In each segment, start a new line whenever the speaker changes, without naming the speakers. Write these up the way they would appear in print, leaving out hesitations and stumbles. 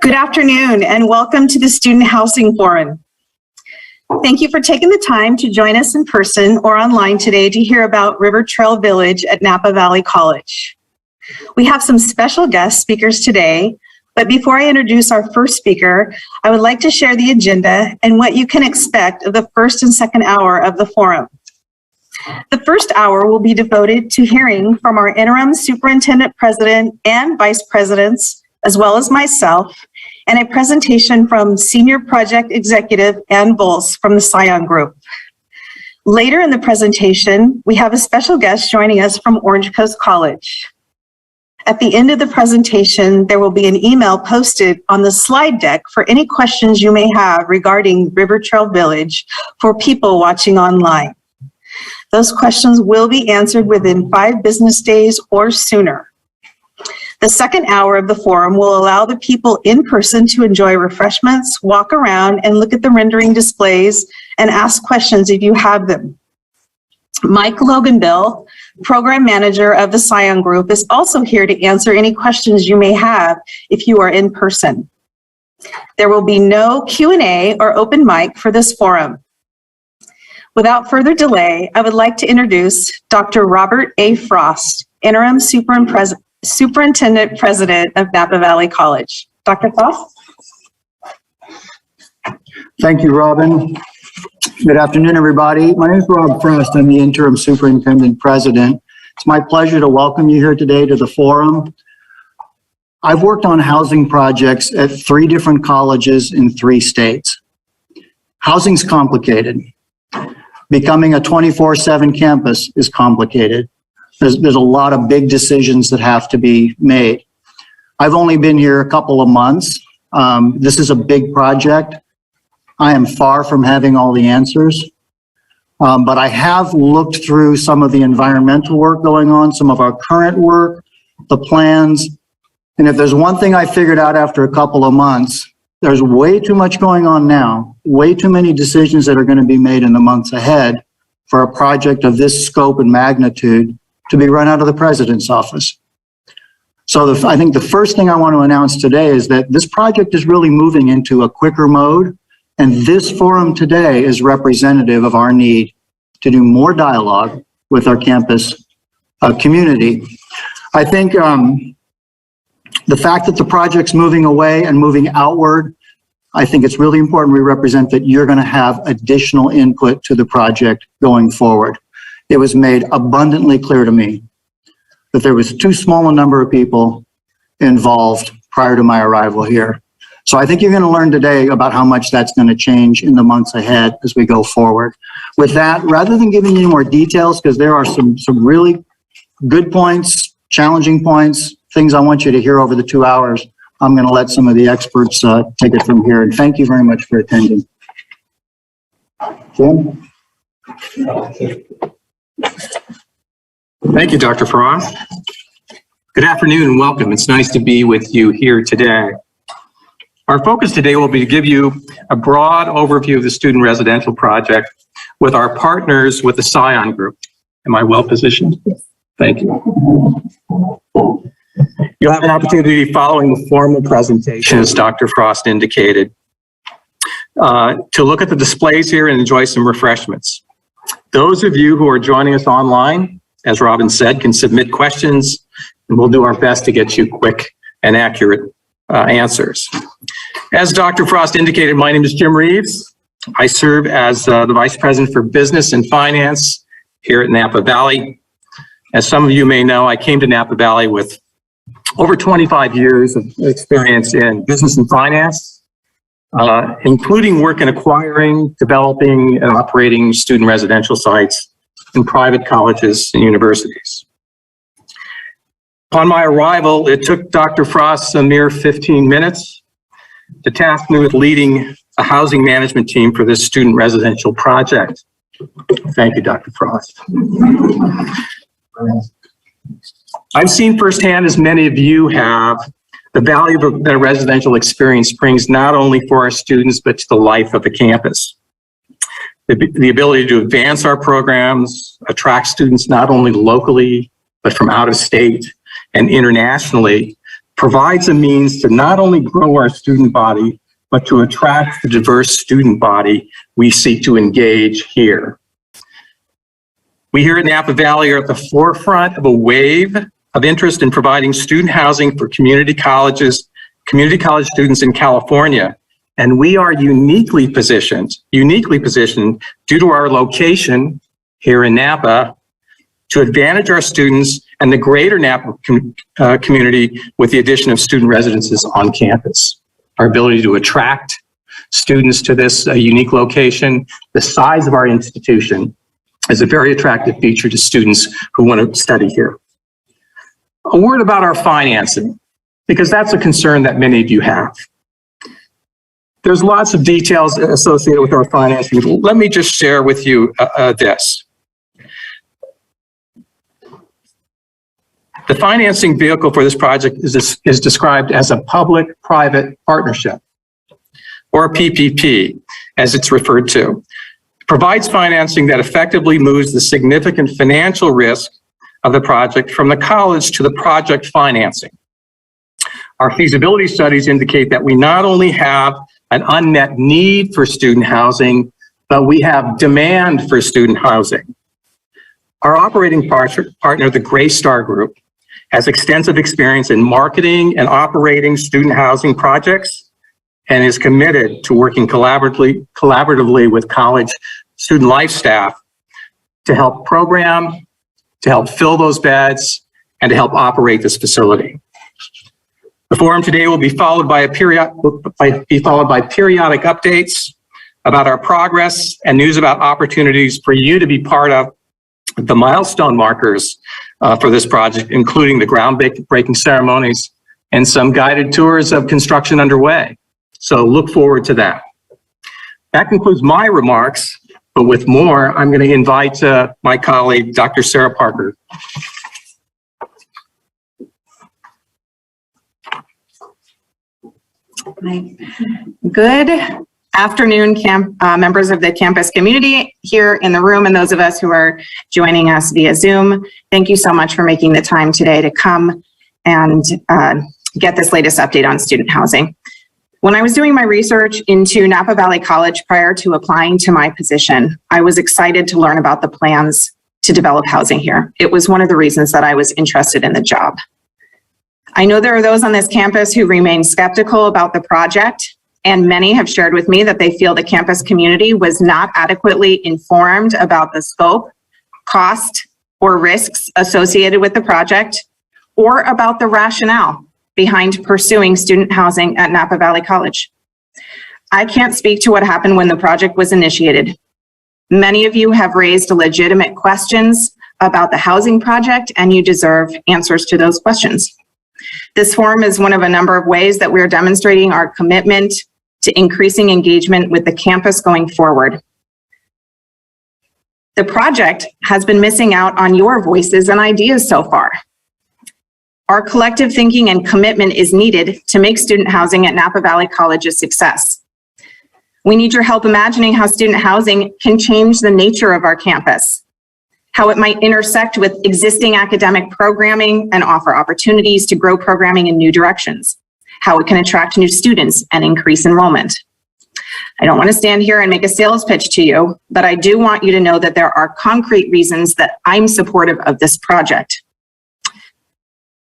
Good afternoon and welcome to the Student Housing Forum. Thank you for taking the time to join us in person or online today to hear about River Trail Village at Napa Valley College. We have some special guest speakers today, but before I introduce our first speaker, I would like to share the agenda and what you can expect of the first and second hour of the forum. The first hour will be devoted to hearing from our interim superintendent president and vice presidents, as well as myself, and a presentation from Senior Project Executive Ann Volz from the Scion Group. Later in the presentation, we have a special guest joining us from Orange Coast College. At the end of the presentation, there will be an email posted on the slide deck for any questions you may have regarding River Trail Village for people watching online. Those questions will be answered within 5 business days or sooner. The second hour of the forum will allow the people in person to enjoy refreshments, walk around and look at the rendering displays and ask questions if you have them. Mike Loganbill, Program Manager of the Scion Group, is also here to answer any questions you may have if you are in person. There will be no Q&A or open mic for this forum. Without further delay, I would like to introduce Dr. Robert A. Frost, Interim Superintendent President of Napa Valley College. Dr. Frost?
Thank you, Robin. Good afternoon, everybody. My name is Rob Frost. I'm the Interim Superintendent President. It's my pleasure to welcome you here today to the forum. I've worked on housing projects at 3 different colleges in 3 states. Housing's complicated. Becoming a 24/7 campus is complicated. There's a lot of big decisions that have to be made. I've only been here a couple of months. This is a big project. I am far from having all the answers, but I have looked through some of the environmental work going on, some of our current work, the plans, and if there's one thing I figured out after a couple of months, there's way too much going on now, way too many decisions that are going to be made in the months ahead for a project of this scope and magnitude to be run out of the president's office. So I think the first thing I want to announce today is that this project is really moving into a quicker mode, and this forum today is representative of our need to do more dialogue with our campus community. I think the fact that the project's moving away and moving outward, I think it's really important we represent that you're going to have additional input to the project going forward. It was made abundantly clear to me that there was too small a number of people involved prior to my arrival here. So I think you're going to learn today about how much that's going to change in the months ahead as we go forward. With that, rather than giving you more details, because there are some really good points, challenging points, things I want you to hear over the 2 hours, I'm going to let some of the experts take it from here. And thank you very much for attending. Jim?
Thank you, Dr. Frost. Good afternoon and welcome. It's nice to be with you here today. Our focus today will be to give you a broad overview of the student residential project with our partners with the Scion Group. Am I well positioned? Thank you. You'll have an opportunity following the formal presentation, as Dr. Frost indicated, to look at the displays here and enjoy some refreshments. Those of you who are joining us online, as Robin said, can submit questions, and we'll do our best to get you quick and accurate answers. As Dr. Frost indicated, my name is Jim Reeves. I serve as the Vice President for Business and Finance here at Napa Valley. As some of you may know, I came to Napa Valley with over 25 years of experience in business and finance, including work in acquiring, developing, and operating student residential sites in private colleges and universities. Upon my arrival, it took Dr. Frost a mere 15 minutes to task me with leading a housing management team for this student residential project. Thank you, Dr. Frost. I've seen firsthand, as many of you have, the value that a residential experience brings not only for our students, but to the life of the campus. The ability to advance our programs, attract students not only locally, but from out of state and internationally, provides a means to not only grow our student body, but to attract the diverse student body we seek to engage here. We here at Napa Valley are at the forefront of a wave of interest in providing student housing for community college students in California. And we are uniquely positioned due to our location here in Napa to advantage our students and the greater Napa community with the addition of student residences on campus. Our ability to attract students to this unique location, the size of our institution is a very attractive feature to students who want to study here. A word about our financing, because that's a concern that many of you have. There's lots of details associated with our financing. Let me just share with you this. The financing vehicle for this project is described as a public-private partnership, or a PPP, as it's referred to. It provides financing that effectively moves the significant financial risk of the project from the college to the project financing. Our feasibility studies indicate that we not only have an unmet need for student housing, but we have demand for student housing. Our operating partner, the Greystar Group, has extensive experience in marketing and operating student housing projects and is committed to working collaboratively with college student life staff to help program, to help fill those beds, and to help operate this facility. The forum today will be followed by periodic updates about our progress and news about opportunities for you to be part of the milestone markers for this project, including the groundbreaking ceremonies and some guided tours of construction underway. So look forward to that. That concludes my remarks, but with more, I'm going to invite my colleague, Dr. Sarah Parker.
Good afternoon, members of the campus community here in the room and those of us who are joining us via Zoom. Thank you so much for making the time today to come and get this latest update on student housing. When I was doing my research into Napa Valley College prior to applying to my position, I was excited to learn about the plans to develop housing here. It was one of the reasons that I was interested in the job. I know there are those on this campus who remain skeptical about the project, and many have shared with me that they feel the campus community was not adequately informed about the scope, cost, or risks associated with the project, or about the rationale behind pursuing student housing at Napa Valley College. I can't speak to what happened when the project was initiated. Many of you have raised legitimate questions about the housing project, and you deserve answers to those questions. This forum is one of a number of ways that we're demonstrating our commitment to increasing engagement with the campus going forward. The project has been missing out on your voices and ideas so far. Our collective thinking and commitment is needed to make student housing at Napa Valley College a success. We need your help imagining how student housing can change the nature of our campus, how it might intersect with existing academic programming and offer opportunities to grow programming in new directions, how it can attract new students and increase enrollment. I don't want to stand here and make a sales pitch to you, but I do want you to know that there are concrete reasons that I'm supportive of this project.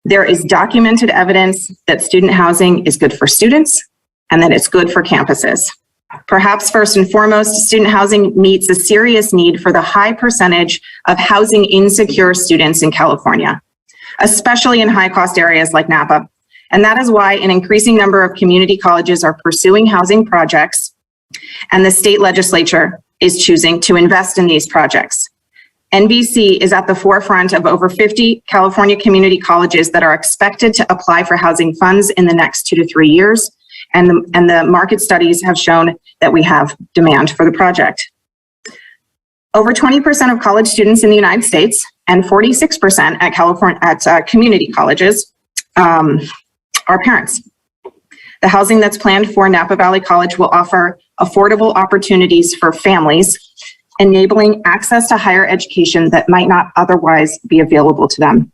There is documented evidence that student housing is good for students and that it's good for campuses. Perhaps first and foremost, student housing meets a serious need for the high percentage of housing insecure students in California, especially in high-cost areas like Napa. And that is why an increasing number of community colleges are pursuing housing projects, and the state legislature is choosing to invest in these projects. NVC is at the forefront of over 50 California community colleges that are expected to apply for housing funds in the next 2 to 3 years. And the market studies have shown that we have demand for the project. Over 20% of college students in the United States and 46% at community colleges are parents. The housing that's planned for Napa Valley College will offer affordable opportunities for families, enabling access to higher education that might not otherwise be available to them.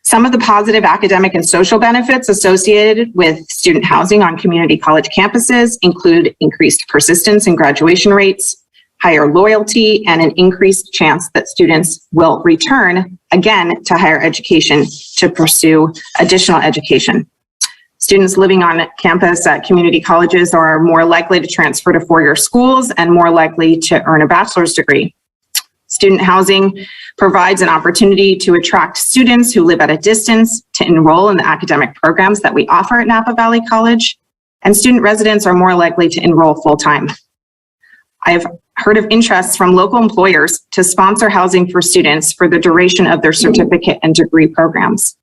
Some of the positive academic and social benefits associated with student housing on community college campuses include increased persistence in graduation rates, higher loyalty, and an increased chance that students will return again to higher education to pursue additional education. Students living on campus at community colleges are more likely to transfer to four-year schools and more likely to earn a bachelor's degree. Student housing provides an opportunity to attract students who live at a distance to enroll in the academic programs that we offer at Napa Valley College, and student residents are more likely to enroll full-time. I've heard of interest from local employers to sponsor housing for students for the duration of their certificate and degree programs.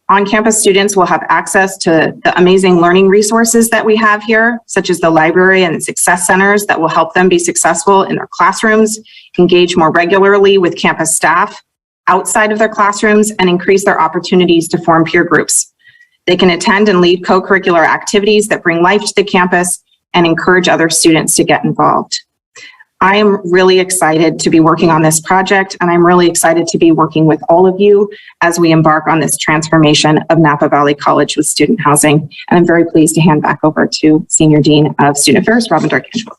On-campus students will have access to the amazing learning resources that we have here, such as the library and success centers that will help them be successful in their classrooms, engage more regularly with campus staff outside of their classrooms, and increase their opportunities to form peer groups. They can attend and lead co-curricular activities that bring life to the campus and encourage other students to get involved. I am really excited to be working on this project, and I'm really excited to be working with all of you as we embark on this transformation of Napa Valley College with student housing. And I'm very pleased to hand back over to Senior Dean of Student Affairs, Robin Darkangelo.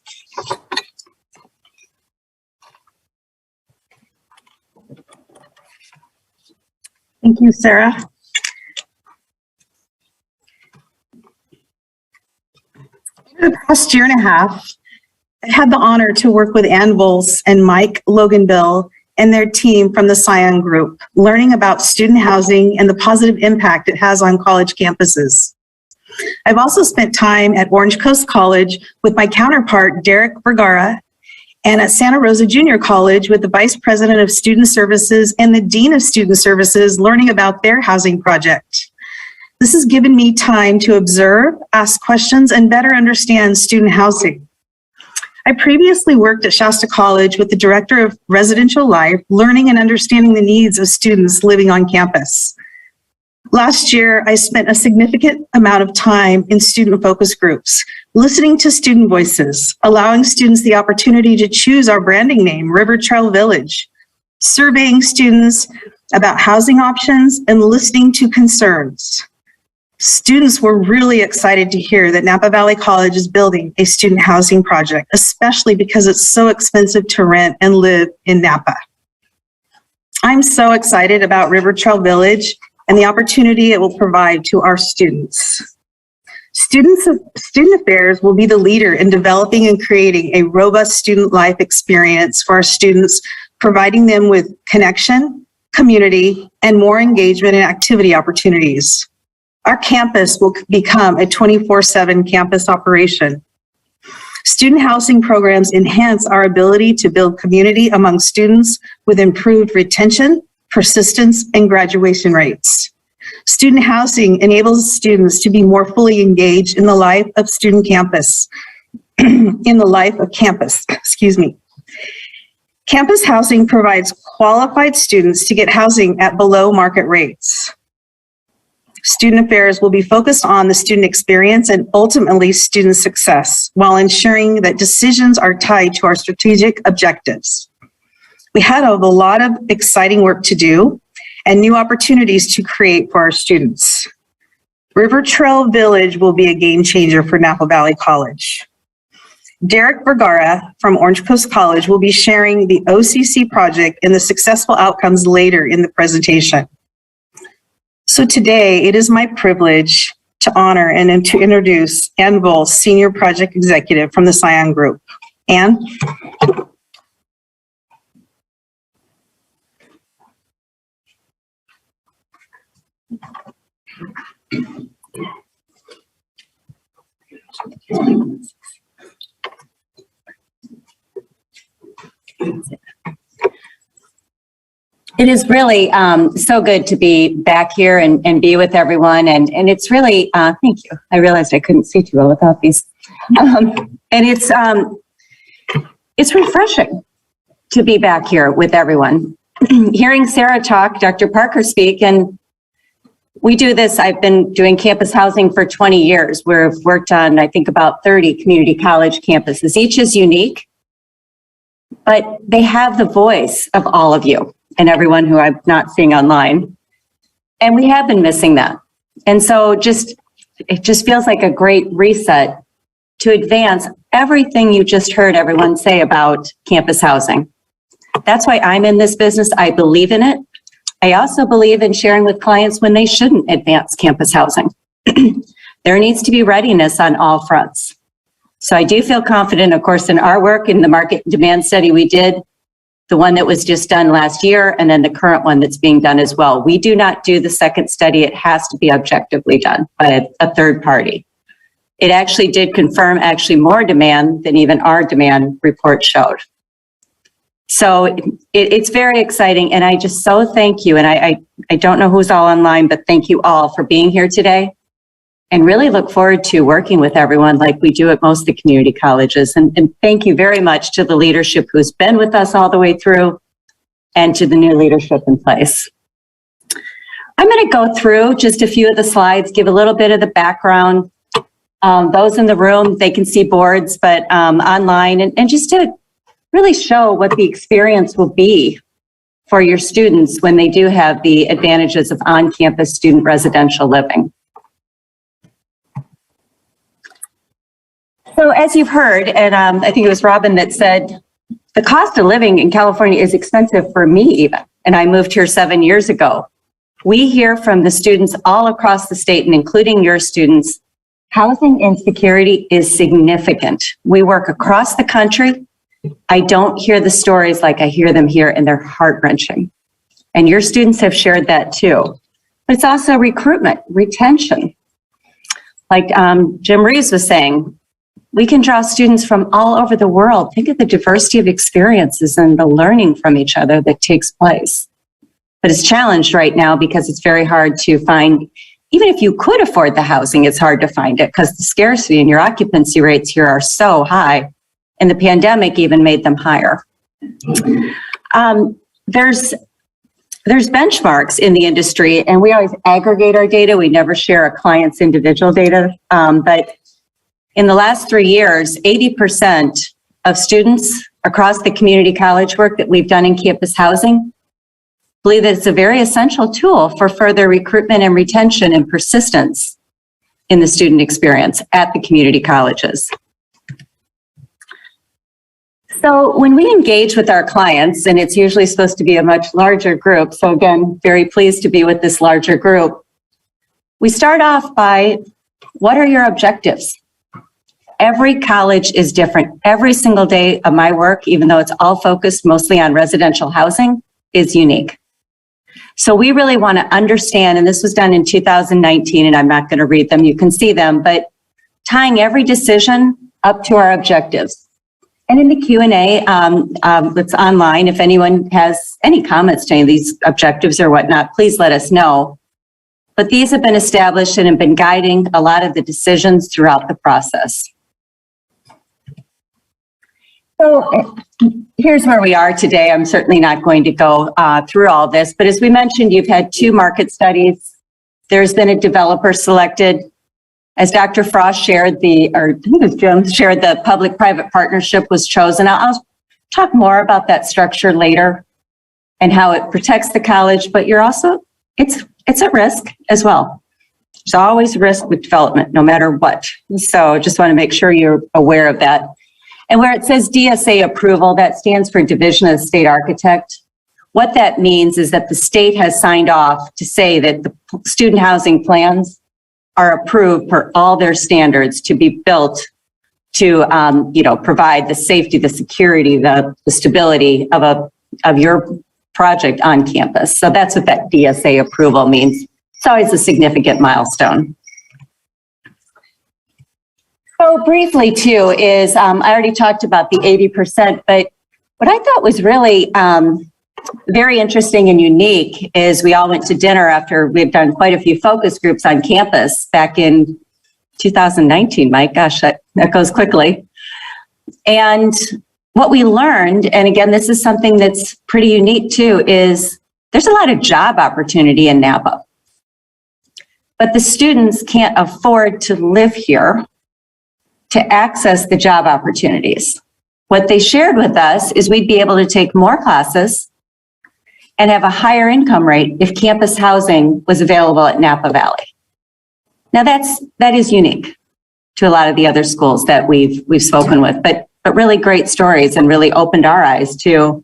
Thank you, Sarah. For the past year and a half, I had the honor to work with Ann Volz and Mike Loganville and their team from the Scion Group, learning about student housing and the positive impact it has on college campuses. I've also spent time at Orange Coast College with my counterpart, Derek Vergara, and at Santa Rosa Junior College with the Vice President of Student Services and the Dean of Student Services, learning about their housing project. This has given me time to observe, ask questions, and better understand student housing. I previously worked at Shasta College with the Director of Residential Life, learning and understanding the needs of students living on campus. Last year, I spent a significant amount of time in student focus groups, listening to student voices, allowing students the opportunity to choose our branding name, River Trail Village, surveying students about housing options, and listening to concerns. Students were really excited to hear that Napa Valley College is building a student housing project, especially because it's so expensive to rent and live in Napa. I'm so excited about River Trail Village and the opportunity it will provide to our students. Student Affairs will be the leader in developing and creating a robust student life experience for our students, providing them with connection, community, and more engagement and activity opportunities. Our campus will become a 24/7 campus operation. Student housing programs enhance our ability to build community among students with improved retention, persistence, and graduation rates. Student housing enables students to be more fully engaged in the life of student campus, Campus housing provides qualified students to get housing at below market rates. Student Affairs will be focused on the student experience and ultimately student success, while ensuring that decisions are tied to our strategic objectives. We have a lot of exciting work to do and new opportunities to create for our students. River Trail Village will be a game changer for Napa Valley College. Derek Vergara from Orange Coast College will be sharing the OCC project and the successful outcomes later in the presentation. So today, it is my privilege to honor and to introduce Ann Volz, Senior Project Executive from the Scion Group. Ann?
It is really so good to be back here and be with everyone. And it's really, thank you. I realized I couldn't see too well without these. And it's refreshing to be back here with everyone. Hearing Sarah talk, Dr. Parker speak, and we do this. I've been doing campus housing for 20 years. We've worked on, I think, about 30 community college campuses. Each is unique, but they have the voice of all of you and everyone who I'm not seeing online. And we have been missing that. And so it just feels like a great reset to advance everything you just heard everyone say about campus housing. That's why I'm in this business. I believe in it. I also believe in sharing with clients when they shouldn't advance campus housing. There needs to be readiness on all fronts. So I do feel confident, of course, in our work in the market demand study we did, the one that was just done last year, and then the current one that's being done as well. We do not do the second study. It has to be objectively done by a third party. It actually did confirm more demand than even our demand report showed. So it's very exciting, and I just so thank you. And I don't know who's all online, but thank you all for being here today, and really look forward to working with everyone like we do at most of the community colleges. And thank you very much to the leadership who's been with us all the way through, and to the new leadership in place. I'm going to go through just a few of the slides, give a little bit of the background. Those in the room, they can see boards, but online, and just to really show what the experience will be for your students when they do have the advantages of on-campus student residential living. So as you've heard, and I think it was Robin that said, the cost of living in California is expensive for me even, and I moved here 7 years ago. We hear from the students all across the state, and including your students, housing insecurity is significant. We work across the country. I don't hear the stories like I hear them here, and they're heart-wrenching. And your students have shared that too. But it's also recruitment, retention. Like Jim Reeves was saying, we can draw students from all over the world. Think of the diversity of experiences and the learning from each other that takes place. But it's challenged right now because it's very hard to find. Even if you could afford the housing, it's hard to find it because the scarcity and your occupancy rates here are so high, and the pandemic even made them higher. There's benchmarks in the industry, and we always aggregate our data. We never share a client's individual data, but in the last 3 years, 80% of students across the community college work that we've done in campus housing believe that it's a very essential tool for further recruitment and retention and persistence in the student experience at the community colleges. So when we engage with our clients, and it's usually supposed to be a much larger group, so again, very pleased to be with this larger group, we start off by, what are your objectives? Every college is different. Every single day of my work, even though it's all focused mostly on residential housing, is unique. So we really want to understand, and this was done in 2019, and I'm not going to read them, you can see them, but tying every decision up to our objectives. And in the Q&A that's online, if anyone has any comments to any of these objectives or whatnot, please let us know. But these have been established and have been guiding a lot of the decisions throughout the process. So here's where we are today. I'm certainly not going to go through all this, but as we mentioned, you've had 2 market studies. There's been a developer selected. As Dr. Frost shared, or I think it was Jim shared, the public-private partnership was chosen. I'll talk more about that structure later and how it protects the college, but you're also, it's at risk as well. There's always risk with development, no matter what. So just want to make sure you're aware of that. And where it says DSA approval, that stands for Division of the State Architect. What that means is that the state has signed off to say that the student housing plans are approved for all their standards to be built to, provide the safety, the security, the stability of your project on campus. So that's what that DSA approval means. It's always a significant milestone. So briefly too is, I already talked about the 80%, but what I thought was really very interesting and unique is we all went to dinner after we've done quite a few focus groups on campus back in 2019, Mike, gosh, that goes quickly. And what we learned, and again, this is something that's pretty unique too, is there's a lot of job opportunity in Napa, but the students can't afford to live here to access the job opportunities. What they shared with us is we'd be able to take more classes and have a higher income rate if campus housing was available at Napa Valley. Now that is unique to a lot of the other schools that we've spoken with, but really great stories and really opened our eyes to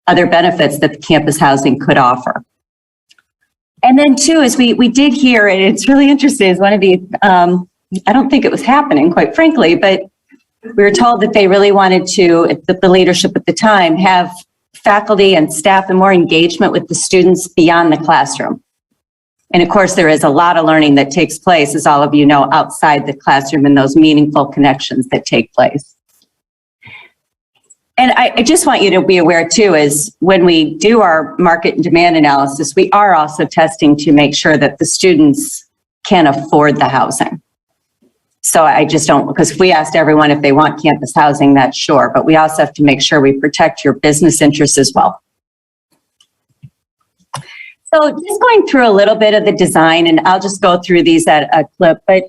other benefits that the campus housing could offer. And then too, as we did hear, and it's really interesting, is one of the, I don't think it was happening, quite frankly, but we were told that they really wanted to, the leadership at the time, have faculty and staff and more engagement with the students beyond the classroom. And of course, there is a lot of learning that takes place, as all of you know, outside the classroom and those meaningful connections that take place. And I just want you to be aware too, is when we do our market and demand analysis, we are also testing to make sure that the students can afford the housing. So I just don't, because if we asked everyone if they want campus housing, that's sure, but we also have to make sure we protect your business interests as well. So just going through a little bit of the design, and I'll just go through these at a clip, but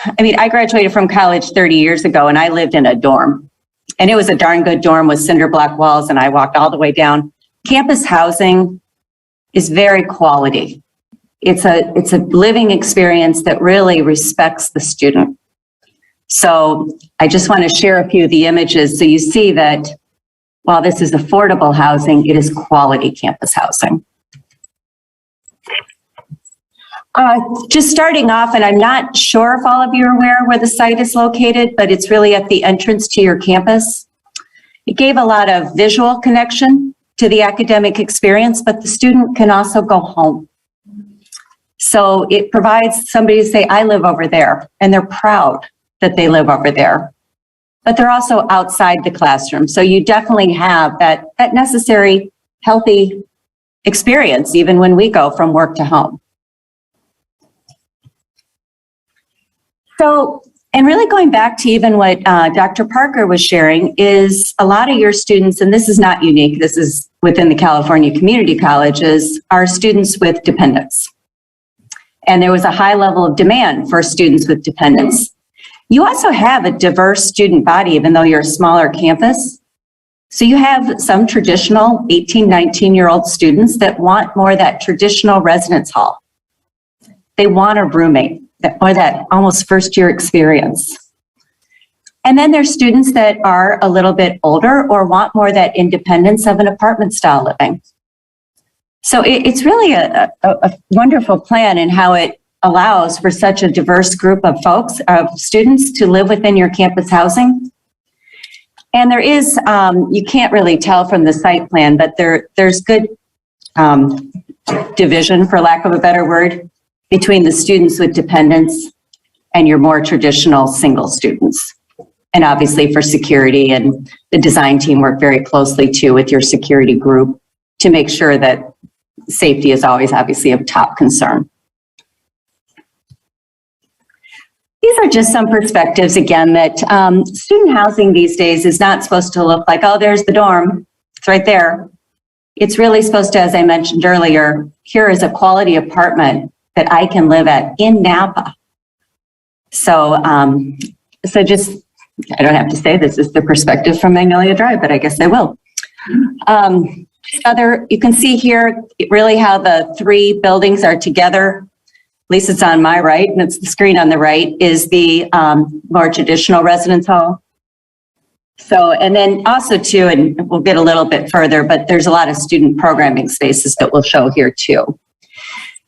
I mean, I graduated from college 30 years ago and I lived in a dorm. And it was a darn good dorm with cinder block walls, and I walked all the way down. Campus housing is very quality. It's a living experience that really respects the student. So I just want to share a few of the images so you see that while this is affordable housing, it is quality campus housing. Just starting off, and I'm not sure if all of you are aware where the site is located, but it's really at the entrance to your campus. It gave a lot of visual connection to the academic experience, but the student can also go home. So it provides somebody to say, I live over there, and they're proud that they live over there. But they're also outside the classroom. So you definitely have that necessary healthy experience, even when we go from work to home. So, and really going back to even what Dr. Parker was sharing is a lot of your students, and this is not unique, this is within the California community colleges, are students with dependents. And there was a high level of demand for students with dependents. You also have a diverse student body, even though you're a smaller campus. So you have some traditional 18, 19-year-old students that want more of that traditional residence hall. They want a roommate, or that almost first year experience. And then there's students that are a little bit older or want more of that independence of an apartment style living. So it's really a wonderful plan in how it allows for such a diverse group of folks, of students to live within your campus housing. And there is, you can't really tell from the site plan, but there's good division, for lack of a better word, between the students with dependents and your more traditional single students. And obviously for security, and the design team work very closely too with your security group to make sure that safety is always obviously of top concern. These are just some perspectives, again, that student housing these days is not supposed to look like, oh, there's the dorm, it's right there. It's really supposed to, as I mentioned earlier, here is a quality apartment that I can live at in Napa. So, so just, I don't have to say this is the perspective from Magnolia Drive, but I guess I will. You can see here really how the three buildings are together. At least it's on my right, and it's the screen on the right, is the more traditional residence hall. So, and then also too, and we'll get a little bit further, but there's a lot of student programming spaces that we'll show here too.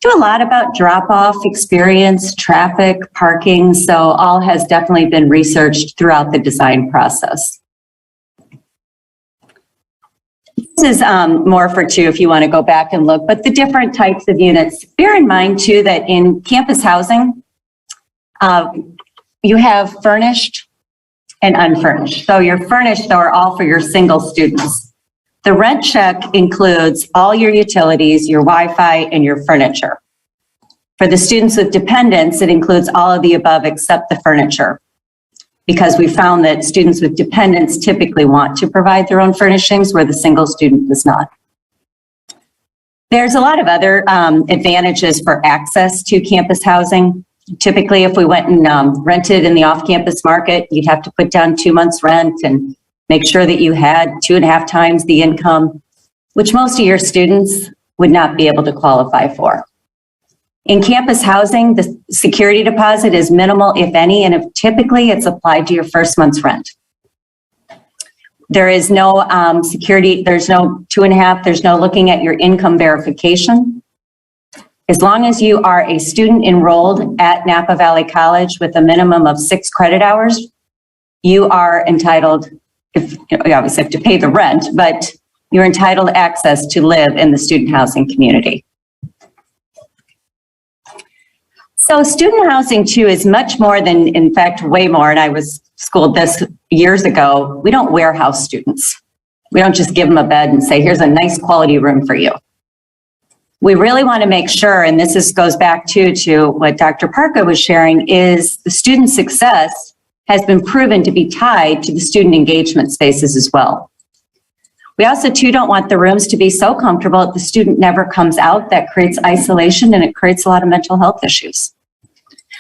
Do a lot about drop-off experience, traffic, parking, so all has definitely been researched throughout the design process. This is more for two if you want to go back and look, but the different types of units. Bear in mind too that in campus housing, you have furnished and unfurnished. So your furnished are all for your single students. The rent check includes all your utilities, your Wi-Fi, and your furniture. For the students with dependents, it includes all of the above except the furniture, because we found that students with dependents typically want to provide their own furnishings where the single student does not. There's a lot of other advantages for access to campus housing. Typically, if we went and rented in the off-campus market, you'd have to put down 2 months rent and make sure that you had 2.5 times the income. which most of your students would not be able to qualify for. In campus housing, the security deposit is minimal, if any, and typically it's applied to your first month's rent. There is no security, there's no 2.5, there's no looking at your income verification. As long as you are a student enrolled at Napa Valley College with a minimum of 6 credit hours, you are entitled, you obviously have to pay the rent, but you're entitled access to live in the student housing community. So student housing too is much more than, in fact, way more, and I was schooled this years ago. We don't warehouse students. We don't just give them a bed and say, here's a nice quality room for you. We really want to make sure, and this goes back to what Dr. Parker was sharing, is the student success has been proven to be tied to the student engagement spaces as well. We also too don't want the rooms to be so comfortable that the student never comes out. That creates isolation and it creates a lot of mental health issues.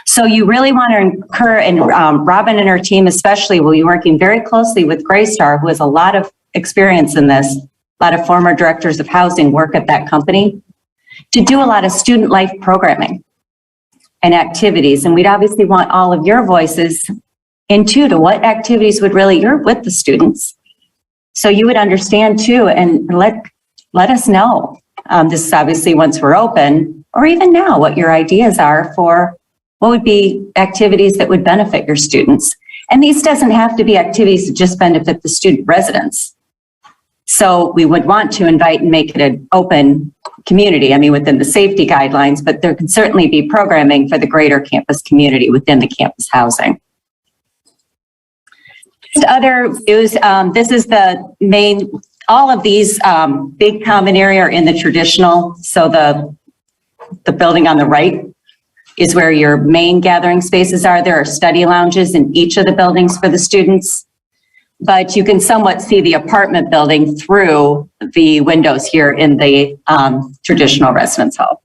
So you really want to incur, and Robin and her team especially will be working very closely with Graystar, who has a lot of experience in this. A lot of former directors of housing work at that company, to do a lot of student life programming and activities. And we'd obviously want all of your voices into to what activities would really, you're with the students. So you would understand too, and let us know. This is obviously once we're open, or even now, what your ideas are for what would be activities that would benefit your students. And these doesn't have to be activities that just benefit the student residents. So we would want to invite and make it an open community, I mean, within the safety guidelines, but there can certainly be programming for the greater campus community within the campus housing. Just other views, this is the main, all of these big common area are in the traditional, so the building on the right is where your main gathering spaces are. There are study lounges in each of the buildings for the students, but you can somewhat see the apartment building through the windows here in the traditional residence hall.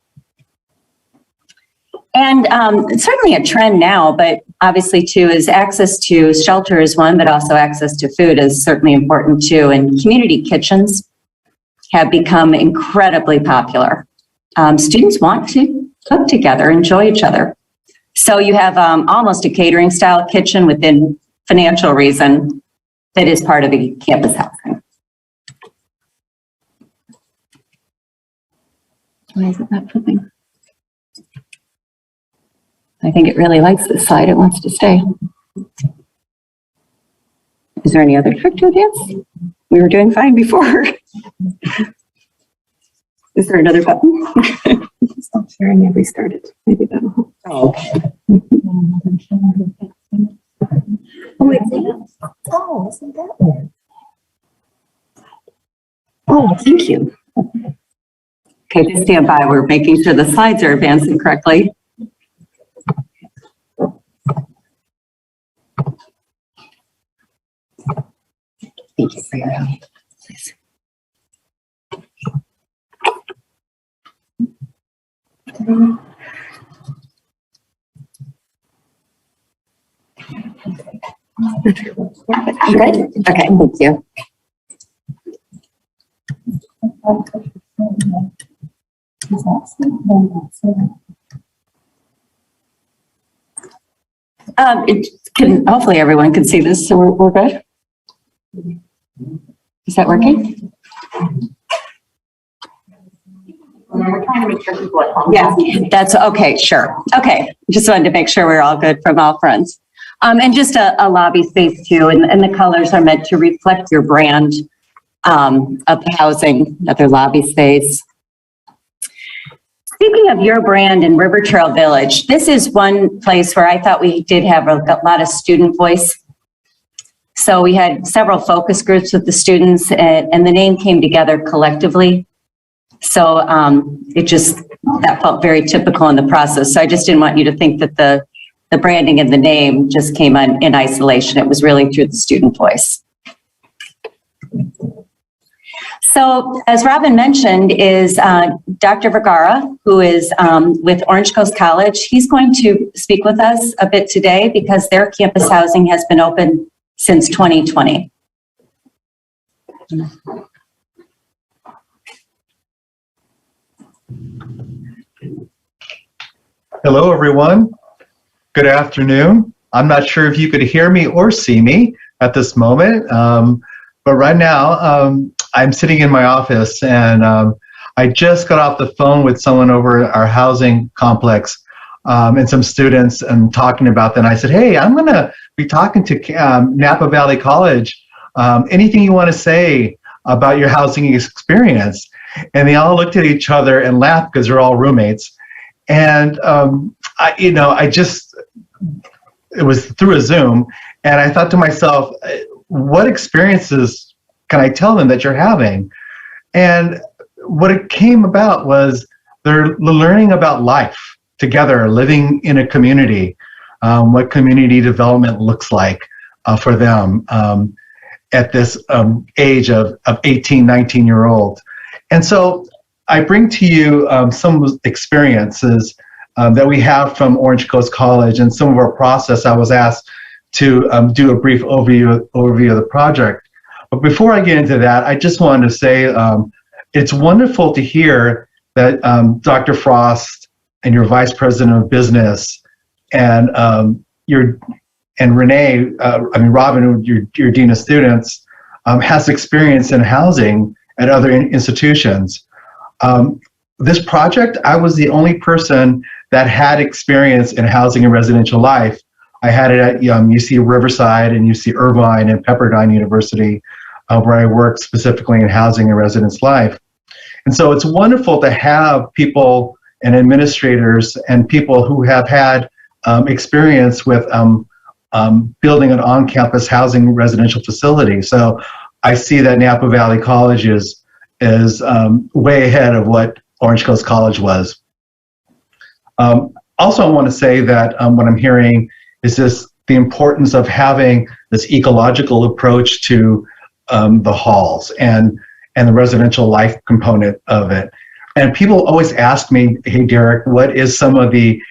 And it's certainly a trend now, but obviously too is access to shelter is one, but also access to food is certainly important too. And community kitchens have become incredibly popular. Students want to cook together, enjoy each other. So you have almost a catering style kitchen within financial reason that is part of the campus housing. Why is it not flipping? I think it really likes this slide. It wants to stay. Is there any other trick to it? We were doing fine before. Is there another button? Stop sharing and restart it. Maybe that will help. Oh, okay. Oh, wait. Oh, isn't that weird? Oh, thank you. Okay, just stand by. We're making sure the slides are advancing correctly. Thank you for your help. Please. Good? Okay, thank you. It can, hopefully everyone can see this, so we're good. Is that working? We're trying to make sure people at home. Yeah, that's okay, sure. Okay, just wanted to make sure we're all good from all fronts. And just a lobby space too, and the colors are meant to reflect your brand of the housing, another lobby space. Speaking of your brand in River Trail Village, this is one place where I thought we did have a lot of student voice. So we had several focus groups with the students, and the name came together collectively. So that felt very typical in the process. So I just didn't want you to think that the branding and the name just came in isolation. It was really through the student voice. So as Robin mentioned is Dr. Vergara, who is with Orange Coast College. He's going to speak with us a bit today because their campus housing has been open since 2020.
Hello, everyone. Good afternoon. I'm not sure if you could hear me or see me at this moment, but right now I'm sitting in my office and I just got off the phone with someone over our housing complex and some students and talking about that. And I said, hey, I'm going to be talking to Napa Valley College. Anything you want to say about your housing experience? And they all looked at each other and laughed because they're all roommates. And it was through a Zoom, and I thought to myself, what experiences can I tell them that you're having? And what it came about was they're learning about life together, living in a community, what community development looks like for them at this age of 18, 19-year-old. And so I bring to you some experiences that we have from Orange Coast College and some of our process. I was asked to do a brief overview of the project. But before I get into that, I just wanted to say it's wonderful to hear that Dr. Frost and your Vice President of Business and Renee, Robin, your Dean of Students, has experience in housing at other institutions. This project, I was the only person that had experience in housing and residential life. I had it at UC Riverside and UC Irvine and Pepperdine University, where I worked specifically in housing and residence life. And so it's wonderful to have people and administrators and people who have had experience with building an on-campus housing residential facility. So I see that Napa Valley College is way ahead of what Orange Coast College was. Also, I want to say that what I'm hearing is the importance of having this ecological approach to the halls and the residential life component of it. And people always ask me, hey, Derek, what is some of the,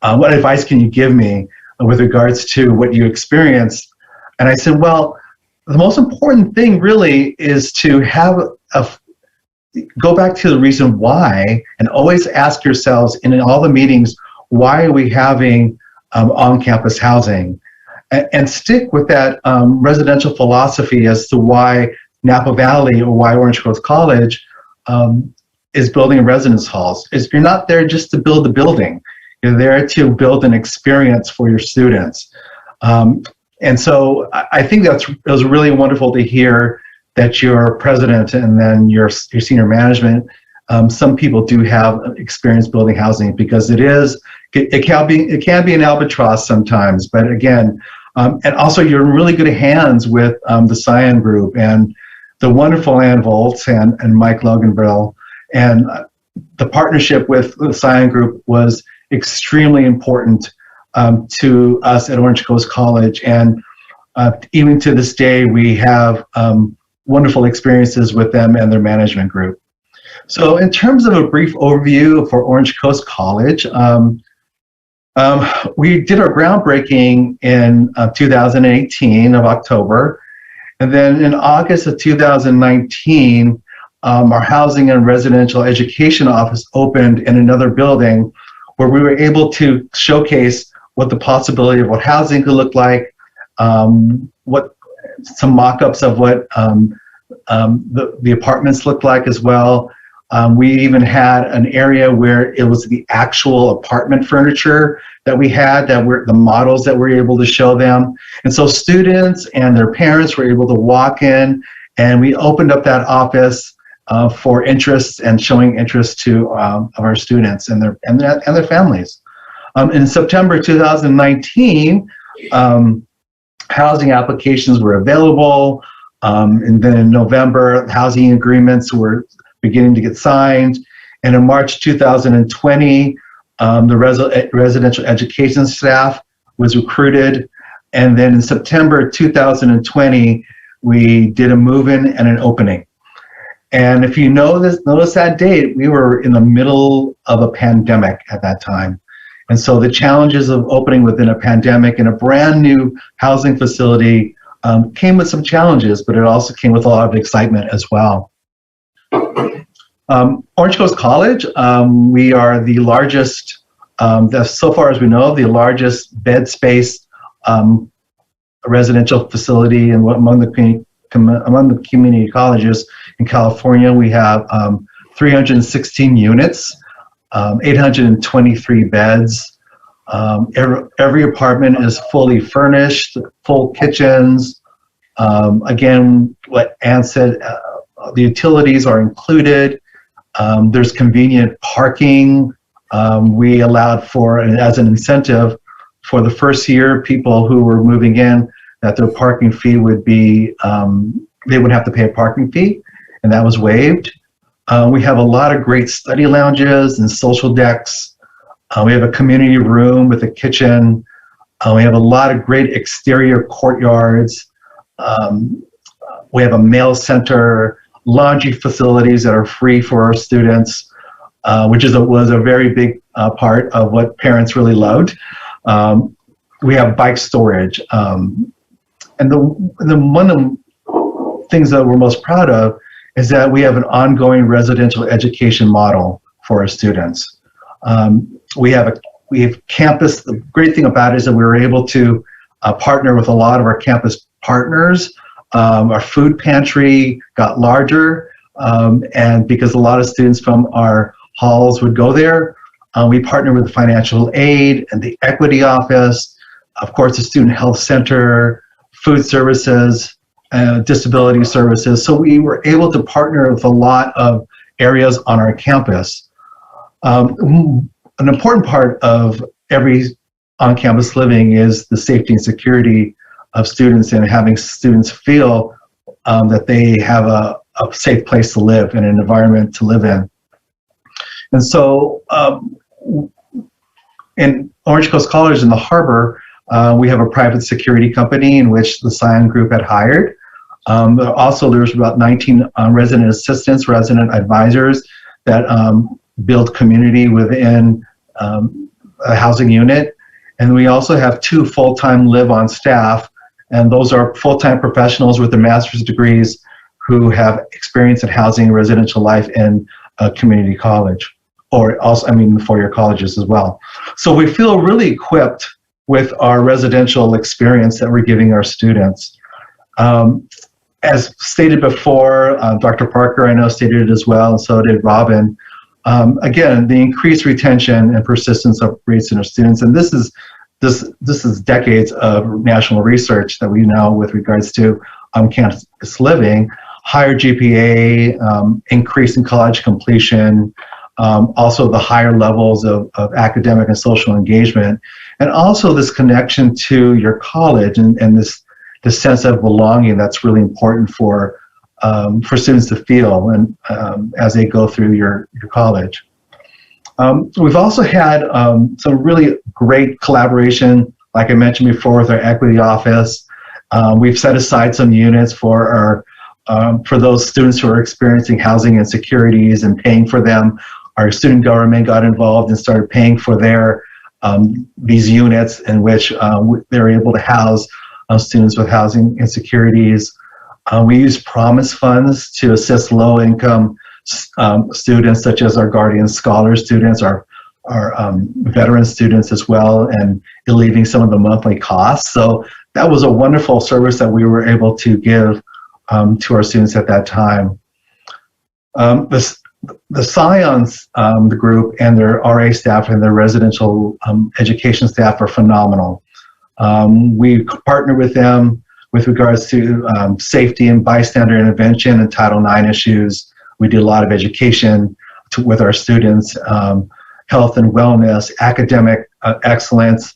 what advice can you give me with regards to what you experienced? And I said, well, the most important thing really is to have go back to the reason why, and always ask yourselves in all the meetings, why are we having on-campus housing? And stick with that residential philosophy as to why Napa Valley or why Orange Coast College is building residence halls. You're not there just to build the building. You're there to build an experience for your students. And so I think it was really wonderful to hear that your president and then your senior management, some people do have experience building housing, because it can be an albatross sometimes, but again, and also you're in really good hands with the Scion Group and the wonderful Ann Volz and Mike Loganville, and the partnership with the Scion Group was extremely important to us at Orange Coast College, and even to this day we have wonderful experiences with them and their management group. So in terms of a brief overview for Orange Coast College, we did our groundbreaking in 2018 of October. And then in August of 2019, our housing and residential education office opened in another building where we were able to showcase what the possibility of what housing could look like, some mock-ups of what the apartments looked like as well. We even had an area where it was the actual apartment furniture that we had, that were the models that we were able to show them. And so students and their parents were able to walk in, and we opened up that office for interest and showing interest to of our students and their families. In September 2019, housing applications were available. And then in November, housing agreements were beginning to get signed. And in March 2020, the residential education staff was recruited. And then in September 2020, we did a move-in and an opening. And if you notice that date, we were in the middle of a pandemic at that time. And so the challenges of opening within a pandemic in a brand new housing facility came with some challenges, but it also came with a lot of excitement as well. Orange Coast College, we are the largest So far as we know, the largest bed space residential facility among the community colleges in California. We have 316 units, 823 beds. Every apartment is fully furnished, full kitchens. Again, what Ann said, the utilities are included. There's convenient parking. We allowed for, as an incentive, for the first year, people who were moving in, that their parking fee would be, they would have to pay a parking fee, and that was waived. We have a lot of great study lounges and social decks. We have a community room with a kitchen. We have a lot of great exterior courtyards. We have a mail center, laundry facilities that are free for our students, which was a very big part of what parents really loved. We have bike storage. And the one of the things that we're most proud of is that we have an ongoing residential education model for our students. We have campus. The great thing about it is that we were able to partner with a lot of our campus partners. Our food pantry got larger, and because a lot of students from our halls would go there, we partnered with financial aid and the equity office, of course, the student health center, food services, disability services. So we were able to partner with a lot of areas on our campus. An important part of every on-campus living is the safety and security of students, and having students feel that they have a safe place to live and an environment to live in. And so in Orange Coast College in the Harbor, we have a private security company in which the Scion Group had hired. Also, there's about 19 resident assistants, resident advisors that build community within a housing unit. And we also have 2 full-time live-on staff, and those are full-time professionals with their master's degrees who have experience in housing and residential life in a community college, or also, the four-year colleges as well. So we feel really equipped with our residential experience that we're giving our students. As stated before, Dr. Parker, I know, stated it as well, and so did Robin. Again, the increased retention and persistence of rates in our students, and this is decades of national research that we know with regards to on-campus living, higher GPA, increase in college completion, also the higher levels of academic and social engagement, and also this connection to your college and this sense of belonging that's really important for students to feel and as they go through your college. We've also had some really great collaboration, like I mentioned before, with our equity office. We've set aside some units for those students who are experiencing housing insecurities and paying for them. Our student government got involved and started paying for these units in which they're able to house students with housing insecurities. We use promise funds to assist low-income students, such as our Guardian Scholar students, our veteran students as well, and alleviating some of the monthly costs. So that was a wonderful service that we were able to give to our students at that time. The Scions, the group, and their RA staff and their residential education staff are phenomenal. We partner with them with regards to safety and bystander intervention and Title IX issues. We do a lot of education with our students, health and wellness, academic excellence.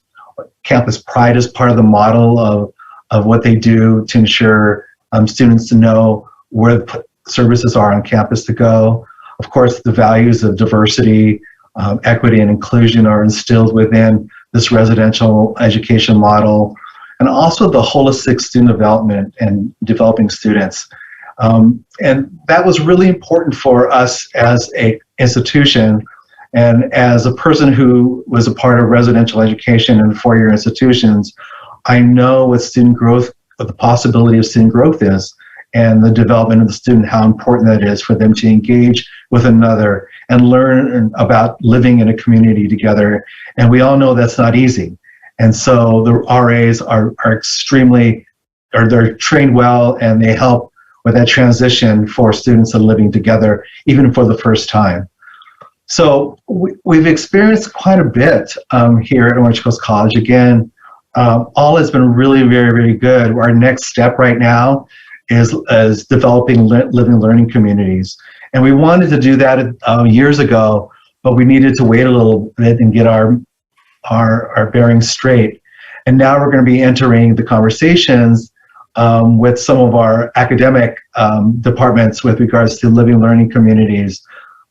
Campus Pride is part of the model of what they do to ensure students to know where the services are on campus to go. Of course, the values of diversity, equity, and inclusion are instilled within this residential education model, and also the holistic student development and developing students. And that was really important for us as an institution, and as a person who was a part of residential education and four-year institutions, I know what student growth, what the possibility of student growth is and the development of the student, how important that is for them to engage with another and learn about living in a community together. And we all know that's not easy. And so the RAs are extremely, or they're trained well, and they help with that transition for students and living together, even for the first time. So we've experienced quite a bit here at Orange Coast College. Again, all has been really very, very good. Our next step right now is developing living learning communities. And we wanted to do that years ago, but we needed to wait a little bit and get our bearings straight. And now we're going to be entering the conversations with some of our academic departments with regards to living learning communities,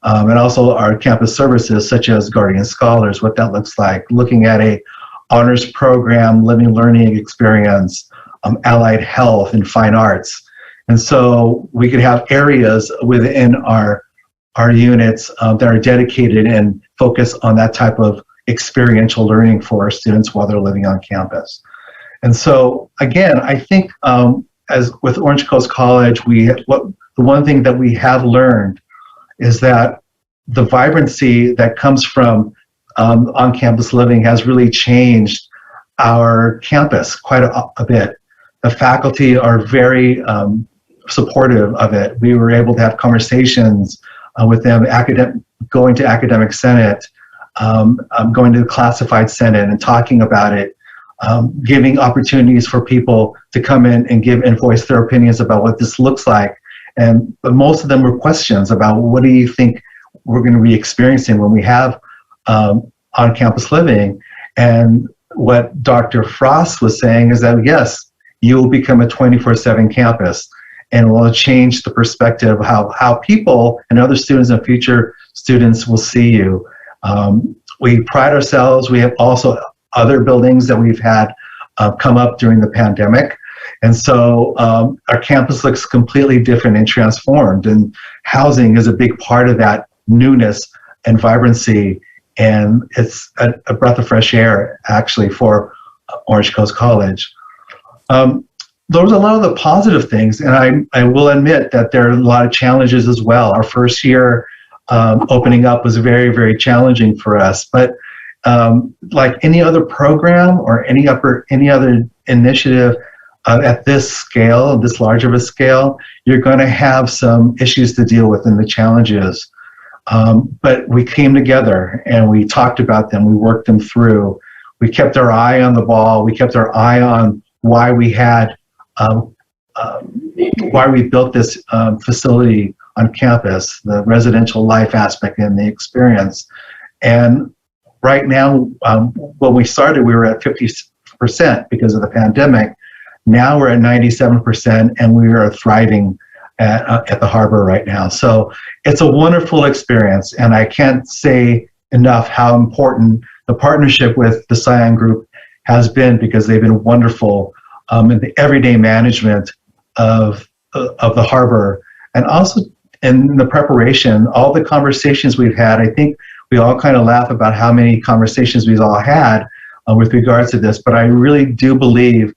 and also our campus services such as Guardian Scholars, what that looks like, looking at a honors program, living learning experience, allied health, and fine arts. And so we could have areas within our units that are dedicated and focus on that type of experiential learning for our students while they're living on campus. And so, again, I think as with Orange Coast College, the one thing that we have learned is that the vibrancy that comes from on-campus living has really changed our campus quite a bit. The faculty are very supportive of it. We were able to have conversations with them, going to academic senate, going to the classified senate and talking about it, giving opportunities for people to come in and give and voice their opinions about what this looks like. But most of them were questions about what do you think we're going to be experiencing when we have on-campus living. And what Dr. Frost was saying is that, yes, you will become a 24/7 campus, and it will change the perspective of how people and other students and future students will see you. We pride ourselves. We have also other buildings that we've had come up during the pandemic. And so our campus looks completely different and transformed. And housing is a big part of that newness and vibrancy. And it's a breath of fresh air, actually, for Orange Coast College. Those are a lot of the positive things. And I will admit that there are a lot of challenges as well. Our first year opening up was very, very challenging for us. But like any other program or any other initiative at this scale, this large of a scale, you're going to have some issues to deal with and the challenges. But we came together and we talked about them. We worked them through. We kept our eye on the ball. We kept our eye on why we had, why we built this facility on campus, the residential life aspect and the experience. And right now, when we started, we were at 50% because of the pandemic. Now we're at 97%, and we are thriving at the harbor right now. So it's a wonderful experience, and I can't say enough how important the partnership with the Scion Group has been, because they've been wonderful in the everyday management of the harbor, and also in the preparation, all the conversations we've had. I think we all kind of laugh about how many conversations we've all had with regards to this, but I really do believe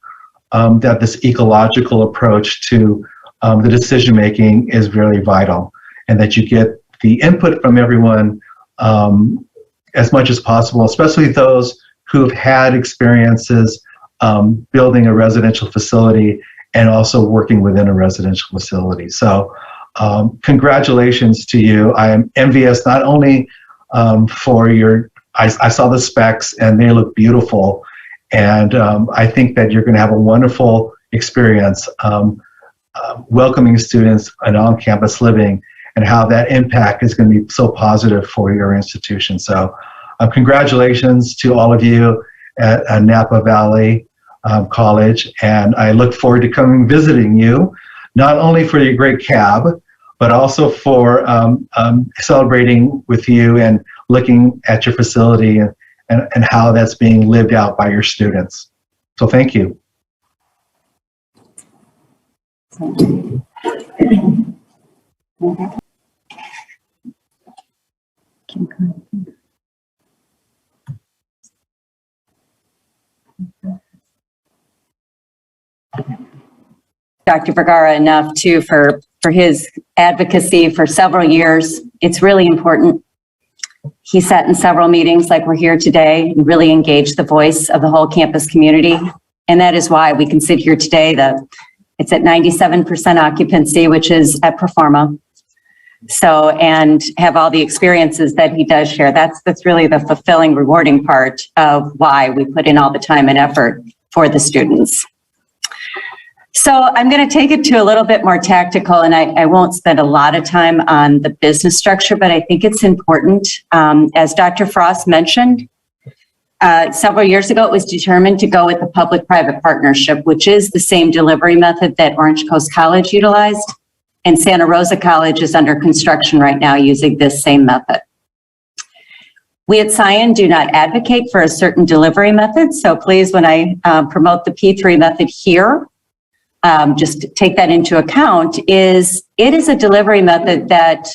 that this ecological approach to the decision making is very vital, and that you get the input from everyone as much as possible, especially those who have had experiences building a residential facility and also working within a residential facility. So congratulations to you. I am envious not only for I saw the specs and they look beautiful, and I think that you're going to have a wonderful experience welcoming students and on-campus living, and how that impact is going to be so positive for your institution. So congratulations to all of you at Napa Valley College, and I look forward to coming visiting you, not only for your great cab, but also for celebrating with you and looking at your facility and how that's being lived out by your students. So thank you.
Dr. Vergara enough too for his advocacy for several years. It's really important. He sat in several meetings like we're here today and really engaged the voice of the whole campus community. And that is why we can sit here today. It's at 97% occupancy, which is at Performa. So, and have all the experiences that he does share. That's really the fulfilling, rewarding part of why we put in all the time and effort for the students. So I'm going to take it to a little bit more tactical, and I won't spend a lot of time on the business structure, but I think it's important. As Dr. Frost mentioned, several years ago, it was determined to go with the public-private partnership, which is the same delivery method that Orange Coast College utilized. And Santa Rosa College is under construction right now using this same method. We at Scion do not advocate for a certain delivery method. So please, when I promote the P3 method here, just take that into account. It is a delivery method that,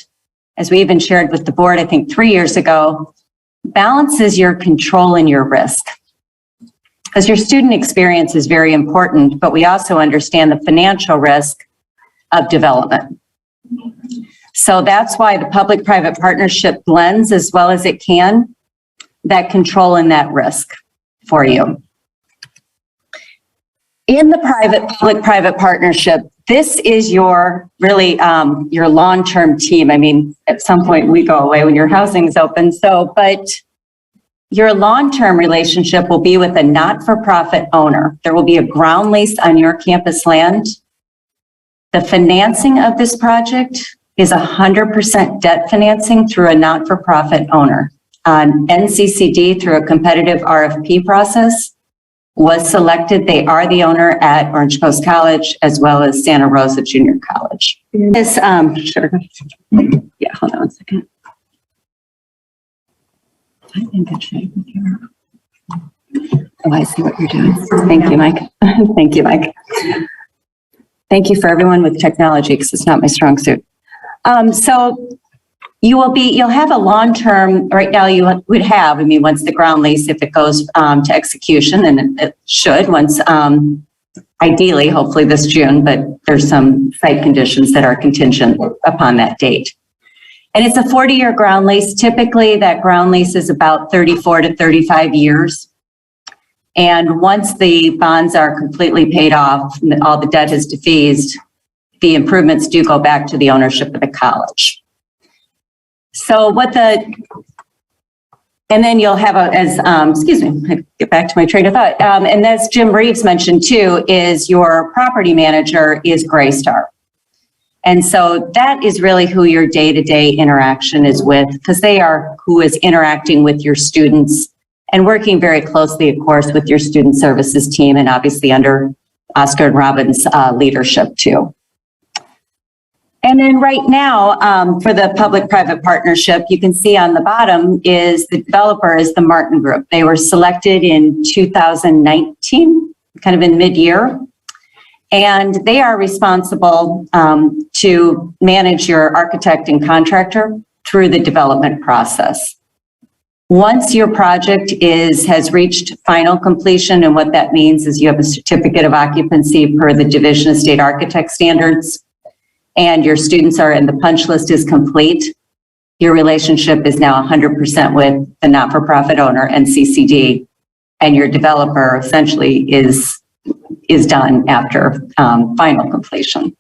as we even shared with the board, I think 3 years ago, balances your control and your risk. Because your student experience is very important, but we also understand the financial risk of development. So that's why the public-private partnership blends as well as it can that control and that risk for you. In the public-private partnership, this is your really your long-term team. I mean, at some point we go away when your housing is open. So, but your long-term relationship will be with a not-for-profit owner. There will be a ground lease on your campus land. The financing of this project is 100% debt financing through a not-for-profit owner. NCCD, through a competitive RFP process, was selected. They are the owner at Orange Coast College as well as Santa Rosa Junior College. This, sure. Yeah, hold on a second. I'm in good shape here. Oh, I see what you're doing. Thank you, Mike. Thank you, Mike. Thank you for everyone with technology because it's not my strong suit. So you'll have a long-term, right now you would have, I mean, once the ground lease, if it goes to execution, and it should once, ideally, hopefully this June, but there's some site conditions that are contingent upon that date. And it's a 40-year ground lease. Typically that ground lease is about 34 to 35 years. And once the bonds are completely paid off, and all the debt is defeased, the improvements do go back to the ownership of the college. So and then you'll have excuse me, I get back to my train of thought. And as Jim Reeves mentioned too, is your property manager is Graystar. And so that is really who your day-to-day interaction is with, because they are who is interacting with your students and working very closely, of course, with your student services team and obviously under Oscar and Robin's leadership too. And then right now, for the public-private partnership, you can see on the bottom is the developer is the Martin Group. They were selected in 2019, kind of in mid-year. And they are responsible to manage your architect and contractor through the development process. Once your project has reached final completion, and what that means is you have a certificate of occupancy per the Division of State Architect Standards, and your students are and the punch list is complete, your relationship is now 100% with the not-for-profit owner, NCCD, and your developer essentially is done after final completion.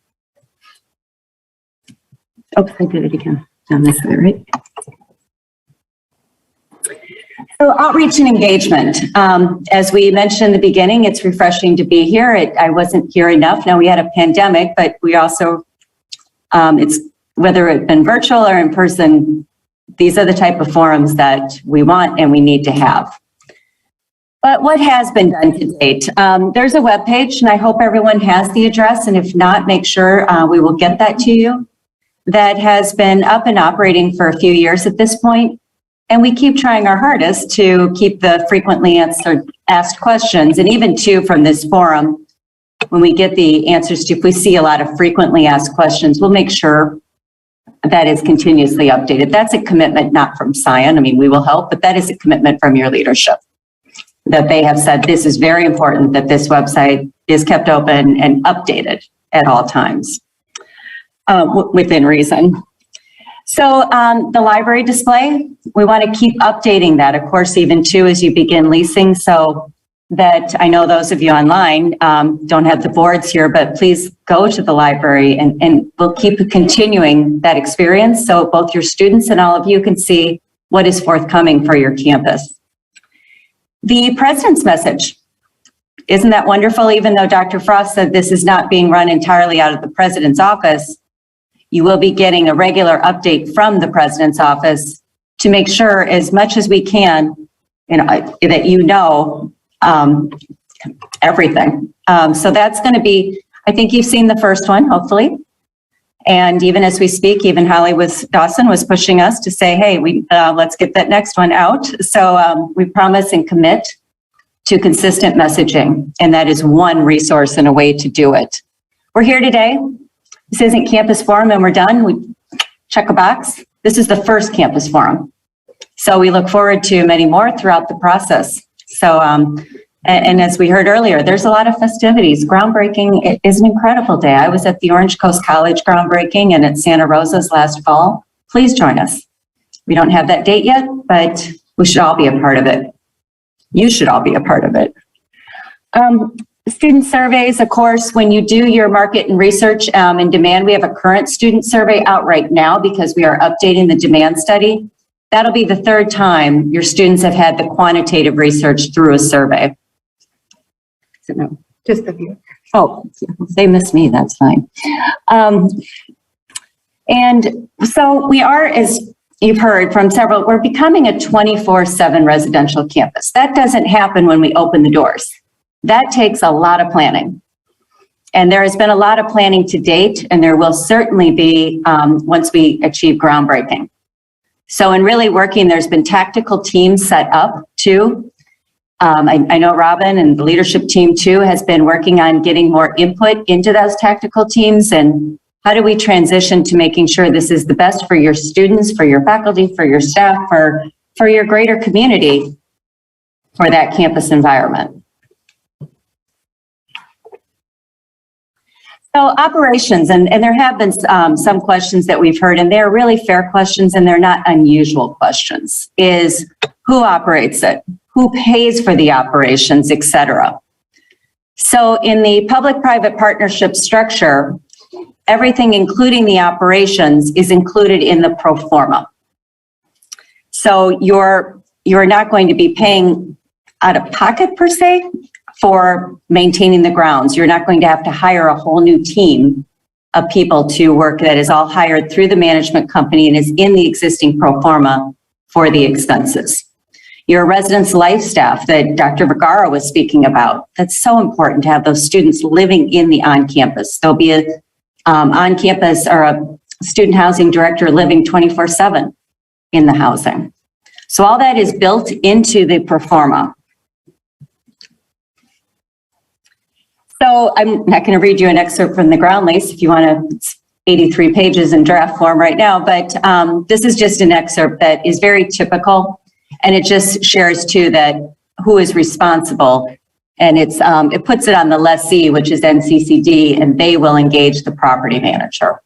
Oops, I did it again. Down this way, right? So outreach and engagement. As we mentioned in the beginning, it's refreshing to be here. I wasn't here enough. Now we had a pandemic, but we also, it's whether it's been virtual or in person, these are the type of forums that we want and we need to have. But what has been done to date? There's a webpage, and I hope everyone has the address, and if not, make sure we will get that to you. That has been up and operating for a few years at this point. And we keep trying our hardest to keep the frequently asked questions, and even too from this forum, when we get the answers to, if we see a lot of frequently asked questions, we'll make sure that is continuously updated. That's a commitment, not from Scion. I mean, we will help, but that is a commitment from your leadership, that they have said this is very important that this website is kept open and updated at all times, within reason. So the library display, we want to keep updating that, of course, even too, as you begin leasing, so that I know those of you online don't have the boards here, but please go to the library and we'll keep continuing that experience so both your students and all of you can see what is forthcoming for your campus. The president's message. Isn't that wonderful? Even though Dr. Frost said this is not being run entirely out of the president's office, you will be getting a regular update from the president's office to make sure as much as we can, that you know everything. So that's going to be, I think you've seen the first one, hopefully. And even as we speak, even Holly Dawson was pushing us to say, hey, let's get that next one out. So we promise and commit to consistent messaging. And that is one resource and a way to do it. We're here today. This isn't Campus Forum and we're done. We check a box. This is the first Campus Forum. So we look forward to many more throughout the process. So, and as we heard earlier, there's a lot of festivities. Groundbreaking is an incredible day. I was at the Orange Coast College groundbreaking and at Santa Rosa's last fall. Please join us. We don't have that date yet, but we should all be a part of it. You should all be a part of it. Student surveys, of course, when you do your market and research and demand, we have a current student survey out right now because we are updating the demand study. That'll be the third time your students have had the quantitative research through a survey. So no,
Just the view.
oh, they missed me, that's fine. And so we are, as you've heard from several, we're becoming a 24/7 residential campus. That doesn't happen when we open the doors. That takes a lot of planning. And there has been a lot of planning to date, and there will certainly be once we achieve groundbreaking. So in really working, there's been tactical teams set up too. I know Robin and the leadership team too has been working on getting more input into those tactical teams and how do we transition to making sure this is the best for your students, for your faculty, for your staff, for your greater community, for that campus environment. So operations, and there have been some questions that we've heard, and they're really fair questions, and they're not unusual questions, is who operates it? Who pays for the operations, et cetera? So in the public-private partnership structure, everything, including the operations, is included in the pro forma. So you're not going to be paying out of pocket per se, for maintaining the grounds. You're not going to have to hire a whole new team of people to work that is all hired through the management company and is in the existing pro forma for the expenses. Your residence life staff that Dr. Vergara was speaking about, that's so important to have those students living in the on-campus. There'll be a on-campus or a student housing director living 24/7 in the housing. So all that is built into the pro forma. So I'm not going to read you an excerpt from the ground lease if you want to, it's 83 pages in draft form right now, but this is just an excerpt that is very typical and it just shares too that who is responsible and it puts it on the lessee, which is NCCD, and they will engage the property manager.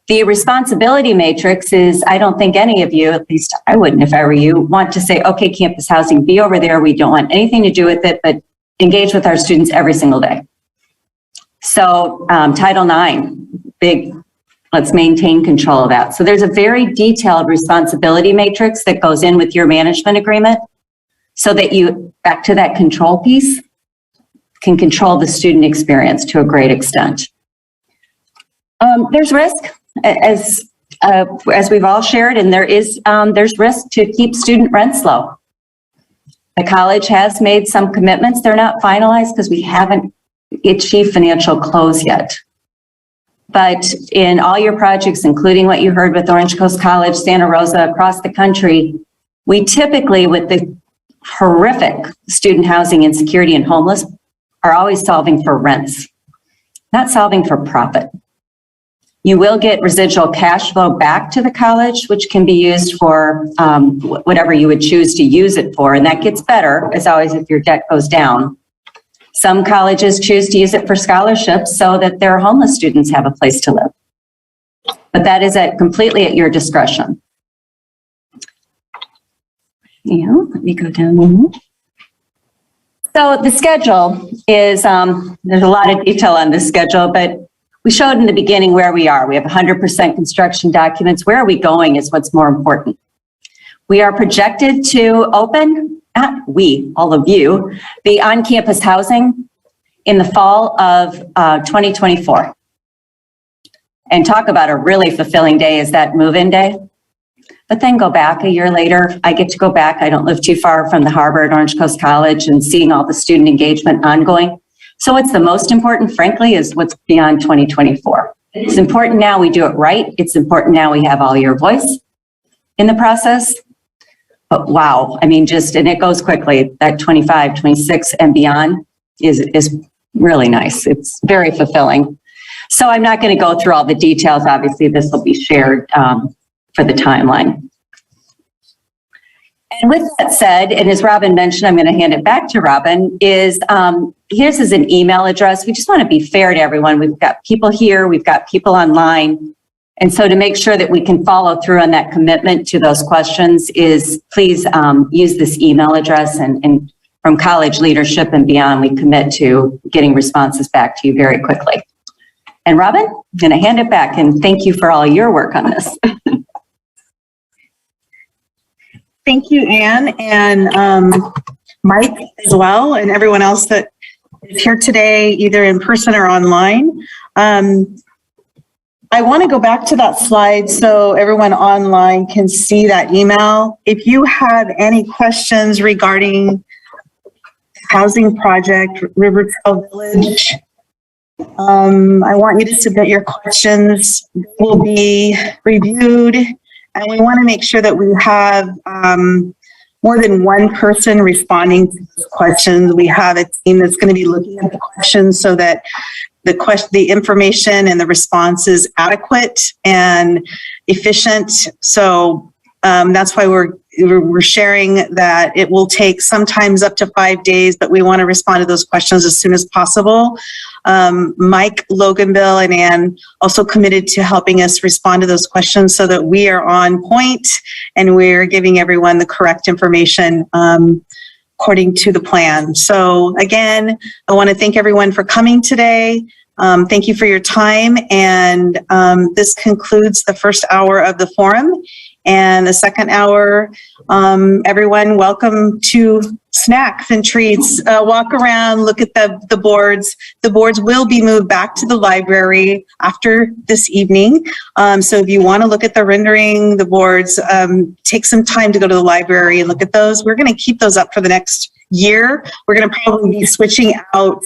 The responsibility matrix is, I don't think any of you, at least I wouldn't if I were you, want to say, okay, campus housing, be over there. We don't want anything to do with it, but engage with our students every single day. So Title IX, big, let's maintain control of that. So there's a very detailed responsibility matrix that goes in with your management agreement so that you, back to that control piece, can control the student experience to a great extent. There's risk, as we've all shared, and there's risk to keep student rents low. The college has made some commitments. They're not finalized because we haven't achieved financial close yet. But in all your projects, including what you heard with Orange Coast College, Santa Rosa, across the country, we typically, with the horrific student housing insecurity and homeless, are always solving for rents, not solving for profit. You will get residual cash flow back to the college, which can be used for whatever you would choose to use it for. And that gets better, as always, if your debt goes down. Some colleges choose to use it for scholarships so that their homeless students have a place to live. But that is completely at your discretion. Yeah, let me go down one. So the schedule is, there's a lot of detail on this schedule, but we showed in the beginning where we are. We have 100% construction documents. Where are we going is what's more important. We are projected to open, all of you, the on-campus housing in the fall of 2024. And talk about a really fulfilling day is that move-in day. But then go back a year later. I get to go back. I don't live too far from the harbor at Orange Coast College and seeing all the student engagement ongoing. So what's the most important, frankly, is what's beyond 2024. It's important now we do it right. It's important now we have all your voice in the process. But wow, I mean, and it goes quickly. That 25, 26 and beyond is really nice. It's very fulfilling. So I'm not going to go through all the details. Obviously, this will be shared for the timeline. And with that said, and as Robin mentioned, I'm going to hand it back to Robin, here's an email address. We just want to be fair to everyone. We've got people here, we've got people online. And so to make sure that we can follow through on that commitment to those questions please use this email address, and from college leadership and beyond, we commit to getting responses back to you very quickly. And Robin, I'm going to hand it back, and thank you for all your work on this.
Thank you, Anne, and Mike as well, and everyone else that is here today, either in person or online. I want to go back to that slide so everyone online can see that email. If you have any questions regarding housing project, River Trail Village, I want you to submit your questions. They will be reviewed, and we want to make sure that we have more than one person responding to those questions. We have a team that's going to be looking at the questions so that the information and the response is adequate and efficient. So that's why we're sharing that it will take sometimes up to 5 days, but we want to respond to those questions as soon as possible. Mike, Logan, Bill, and Ann also committed to helping us respond to those questions so that we are on point and we're giving everyone the correct information according to the plan. So again, I want to thank everyone for coming today. Thank you for your time. And this concludes the first hour of the forum. And the second hour, everyone, welcome to snacks and treats. Walk around, look at the boards. The boards will be moved back to the library after this evening. So if you want to look at the rendering, the boards, take some time to go to the library and look at those. We're going to keep those up for the next year. We're going to probably be switching out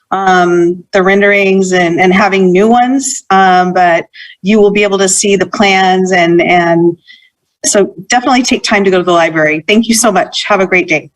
the renderings and having new ones, but you will be able to see the plans and so definitely take time to go to the library. Thank you so much. Have a great day.